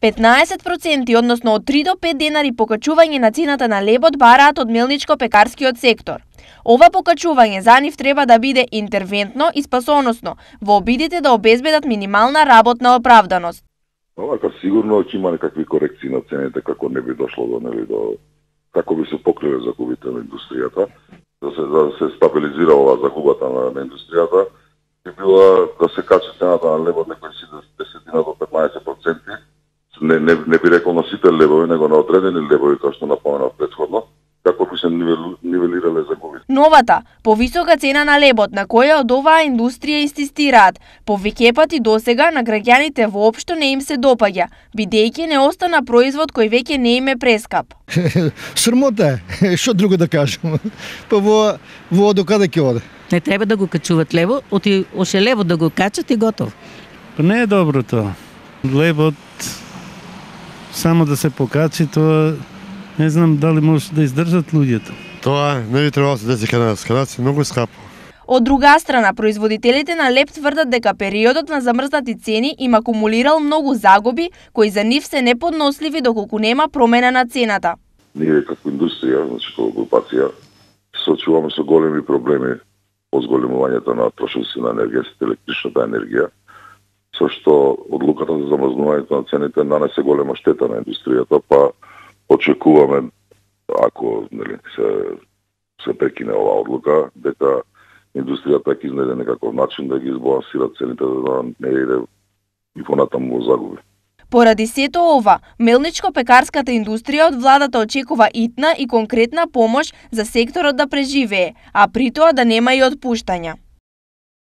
15%, односно од 3 до 5 денари покачување на цената на лебот бараат од мелничко-пекарскиот сектор. Ова покачување за нив треба да биде интервентно и спасоносно во обидите да обезбедат минимална работна оправданост. Овака сигурно ќе има некакви корекции на цените како не би дошло до како би се покриле загубите на индустријата, да се стабилизира оваа загубата на индустријата, би била да се качи цената на лебот некои 10 до 15%. Не би рекол на сите лебови, него на одредени лебови, како што напоменав претходно, како би се нивелирале загубите. Новата, повисока цена на лебот, на која од оваа индустрија инсистираат, повеќе пати досега на граѓаните воопшто не им се допаѓа, бидејќи не остана производ кој веќе не им е прескап. Срамота е, што друго да кажам. Па во до каде ќе оде? Не треба да го качуват лебот, оше лебот да го качат и готов. Па не е добро тоа. Лебот само да се покачи, тоа не знам дали може да издржат луѓето. Тоа не би требало да се деси кај нас. Кај нас е многу скапо. Од друга страна, производителите на леб тврдат дека периодот на замрзнати цени им акумулирал многу загуби кои за нив се неподносливи доколку нема промена на цената. Ние како индустрија, значи како групација, се соочуваме со големи проблеми по зголемувањето на трошоци на енергија, електричната енергија, со што одлуката за замрзнувањето на цените нанесе голема штета на индустријата, па очекуваме, ако се прекине оваа одлука, дека индустријата ќе изнајде некаков начин да ги избалансира цените да не иде и понатаму во загуби. Поради сето ова, мелничко-пекарската индустрија од владата очекува итна и конкретна помош за секторот да преживее, а при тоа да нема и отпуштања.